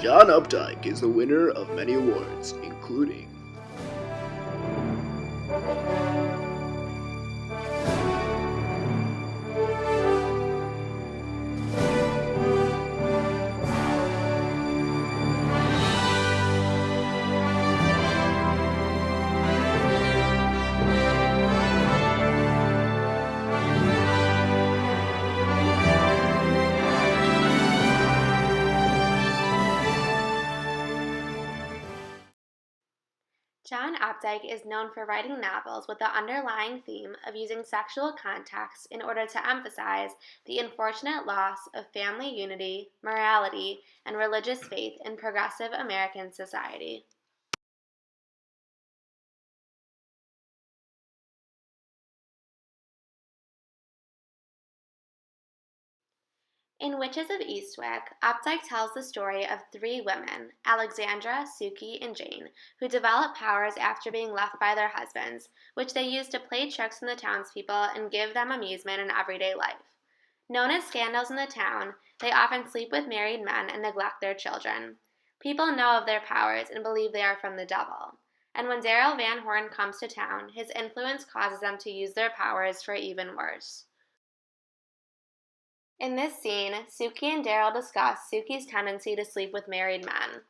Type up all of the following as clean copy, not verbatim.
John Updike is the winner of many awards, including John Updike is known for writing novels with the underlying theme of using sexual context in order to emphasize the unfortunate loss of family unity, morality, and religious faith in progressive American society. In Witches of Eastwick, Updike tells the story of three women, Alexandra, Suki, and Jane, who develop powers after being left by their husbands, which they use to play tricks on the townspeople and give them amusement in everyday life. Known as scandals in the town, they often sleep with married men and neglect their children. People know of their powers and believe they are from the devil. And when Daryl Van Horn comes to town, his influence causes them to use their powers for even worse. In this scene, Suki and Daryl discuss Suki's tendency to sleep with married men.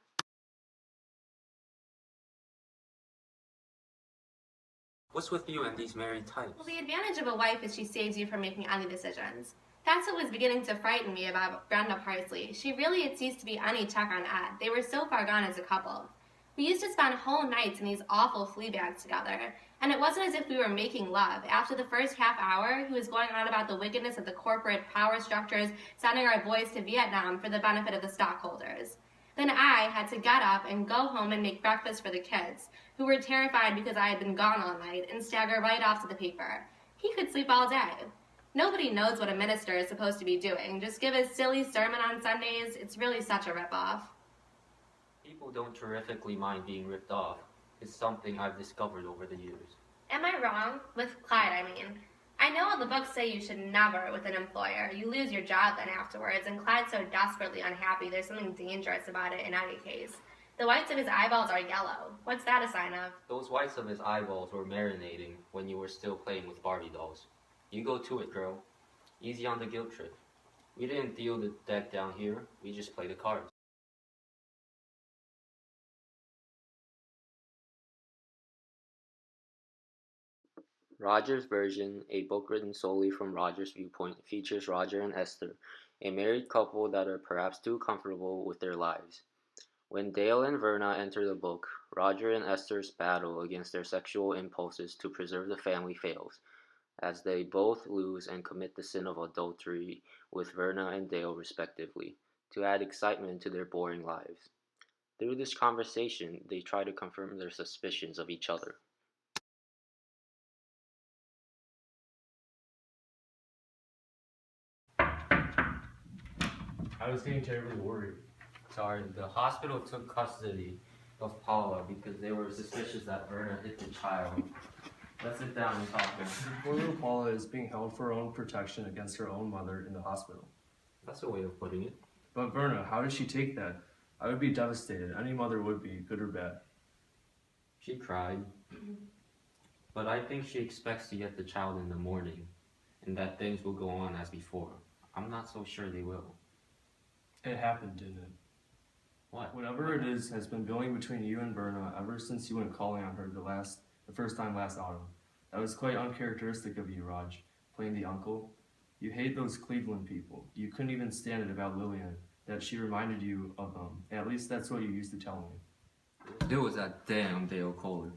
What's with you and these married types? Well, the advantage of a wife is she saves you from making any decisions. That's what was beginning to frighten me about Brenda Parsley. She really had ceased to be any check on Ed. They were so far gone as a couple. We used to spend whole nights in these awful flea bags together, and it wasn't as if we were making love. After the first half hour, he was going on about the wickedness of the corporate power structures, sending our boys to Vietnam for the benefit of the stockholders. Then I had to get up and go home and make breakfast for the kids, who were terrified because I had been gone all night, and stagger right off to the paper. He could sleep all day. Nobody knows what a minister is supposed to be doing. Just give his silly sermon on Sundays. It's really such a ripoff. People don't terrifically mind being ripped off. It's something I've discovered over the years. Am I wrong? With Clyde, I mean. I know all the books say you should never with an employer. You lose your job then afterwards, and Clyde's so desperately unhappy there's something dangerous about it in any case. The whites of his eyeballs are yellow. What's that a sign of? Those whites of his eyeballs were marinating when you were still playing with Barbie dolls. You go to it, girl. Easy on the guilt trip. We didn't deal the deck down here. We just play the cards. Roger's version, a book written solely from Roger's viewpoint, features Roger and Esther, a married couple that are perhaps too comfortable with their lives. When Dale and Verna enter the book, Roger and Esther's battle against their sexual impulses to preserve the family fails, as they both lose and commit the sin of adultery with Verna and Dale respectively, to add excitement to their boring lives. Through this conversation, they try to confirm their suspicions of each other. I was getting terribly worried. Sorry, the hospital took custody of Paula because they were suspicious that Verna hit the child. Let's sit down and talk now. Poor little Paula is being held for her own protection against her own mother in the hospital. That's a way of putting it. But Verna, how did she take that? I would be devastated. Any mother would be, good or bad. She cried. But I think she expects to get the child in the morning, and that things will go on as before. I'm not so sure they will. It happened, didn't it? What? Whatever it is has been building between you and Verna ever since you went calling on her the first time last autumn. That was quite uncharacteristic of you, Raj, playing the uncle. You hate those Cleveland people. You couldn't even stand it about Lillian, that she reminded you of them. At least that's what you used to tell me. There was that damn Dale Kohler.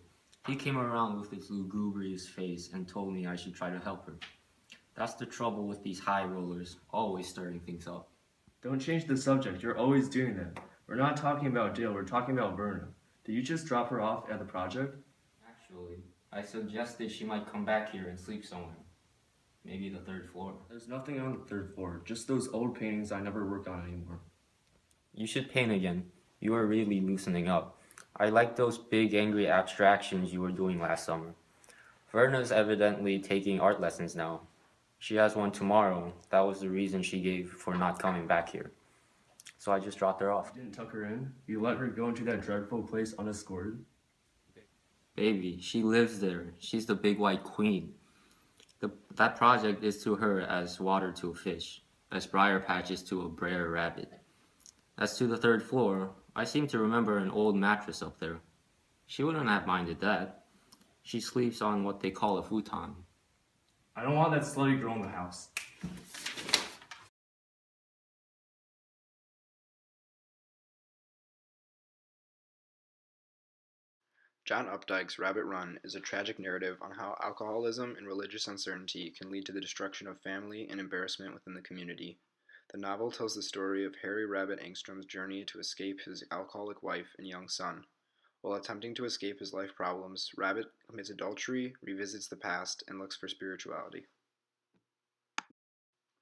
He came around with his lugubrious face and told me I should try to help her. That's the trouble with these high rollers, always stirring things up. Don't change the subject. You're always doing that. We're not talking about Dale. We're talking about Verna. Did you just drop her off at the project? Actually, I suggested she might come back here and sleep somewhere. Maybe the third floor. There's nothing on the third floor. Just those old paintings I never work on anymore. You should paint again. You are really loosening up. I like those big angry abstractions you were doing last summer. Verna's evidently taking art lessons now. She has one tomorrow. That was the reason she gave for not coming back here. so I just dropped her off. You didn't tuck her in? You let her go into that dreadful place unescorted? Baby, she lives there. She's the big white queen. That project is to her as water to a fish, as briar patches to a brer rabbit. As to the third floor, I seem to remember an old mattress up there. She wouldn't have minded that. She sleeps on what they call a futon. I don't want that slutty girl in the house. John Updike's Rabbit Run is a tragic narrative on how alcoholism and religious uncertainty can lead to the destruction of family and embarrassment within the community. The novel tells the story of Harry Rabbit Angstrom's journey to escape his alcoholic wife and young son. While attempting to escape his life problems, Rabbit commits adultery, revisits the past, and looks for spirituality.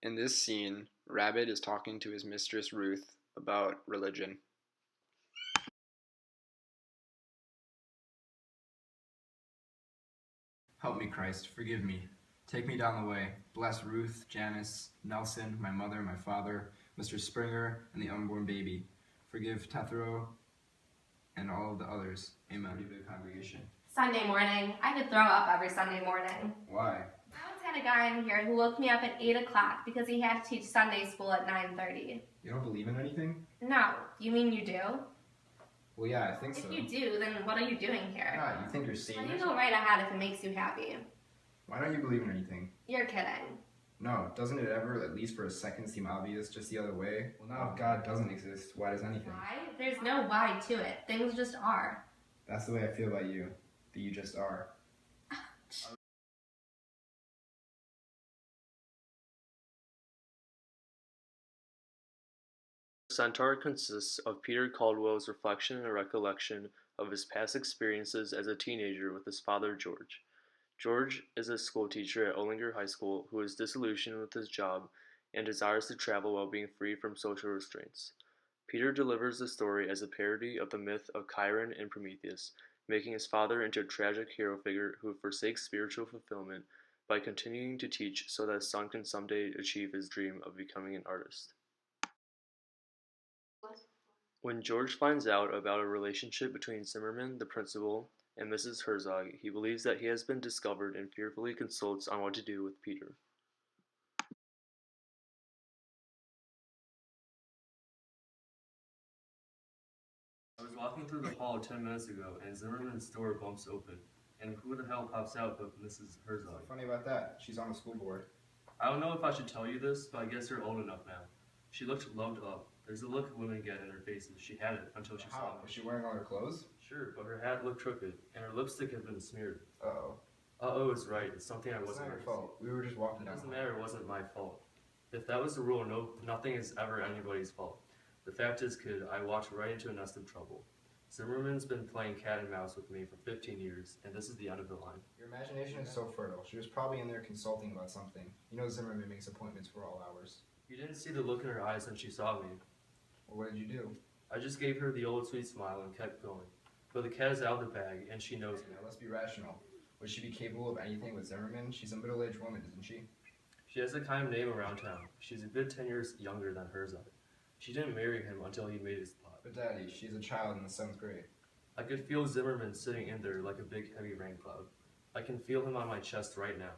In this scene, Rabbit is talking to his mistress Ruth about religion. Help me, Christ, forgive me. Take me down the way. Bless Ruth, Janice, Nelson, my mother, my father, Mr. Springer, and the unborn baby. Forgive Tethero and all of the others. Amen. Pretty big congregation. Sunday morning. I could throw up every Sunday morning. Why? I once had a guy in here who woke me up at 8 o'clock because he had to teach Sunday school at 9:30. You don't believe in anything? No. You mean you do? Well, yeah, I think so. If you do, then what are you doing here? Yeah, you think you're Well, saving you go right ahead if it makes you happy. Why don't you believe in anything? You're kidding. No, doesn't it ever, at least for a second, seem obvious just the other way? Well, now if God doesn't exist, why does anything? Why? There's no why to it. Things just are. That's the way I feel about you. That you just are. Centaur consists of Peter Caldwell's reflection and recollection of his past experiences as a teenager with his father George. George is a schoolteacher at Ollinger High School who is disillusioned with his job and desires to travel while being free from social restraints. Peter delivers the story as a parody of the myth of Chiron and Prometheus, making his father into a tragic hero figure who forsakes spiritual fulfillment by continuing to teach so that his son can someday achieve his dream of becoming an artist. When George finds out about a relationship between Zimmerman, the principal, and Mrs. Herzog, he believes that he has been discovered and fearfully consults on what to do with Peter. I was walking through the hall 10 minutes ago, and Zimmerman's door bumps open. And who the hell pops out but Mrs. Herzog? What's funny about that? She's on the school board. I don't know if I should tell you this, but I guess you're old enough now. She looked loved up. There's a look women get in their faces. She had it until she saw me. Was she wearing all her clothes? Sure, but her hat looked crooked, and her lipstick had been smeared. Uh-oh. Uh-oh is right. It's something I It's wasn't not your ready to see. fault. We were just walking It down. doesn't matter, it wasn't my fault. If that was the rule, nothing is ever anybody's fault. The fact is, kid, I walked right into a nest of trouble. Zimmerman's been playing cat and mouse with me for 15 years, and this is the end of the line. Your imagination is so fertile. She was probably in there consulting about something. You know Zimmerman makes appointments for all hours. You didn't see the look in her eyes when she saw me. Well, what did you do? I just gave her the old sweet smile and kept going. But the cat is out of the bag, and she knows me. Now let's be rational. Would she be capable of anything with Zimmerman? She's a middle-aged woman, isn't she? She has a kind of name around town. She's a good 10 years younger than Herzog. She didn't marry him until he made his pot. But Daddy, she's a child in the 7th grade. I could feel Zimmerman sitting in there like a big heavy rain cloud. I can feel him on my chest right now.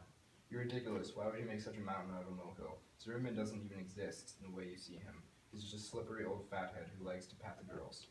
You're ridiculous. Why would you make such a mountain out of a molehill? Zimmerman doesn't even exist in the way you see him. He's just a slippery old fathead who likes to pat the girls.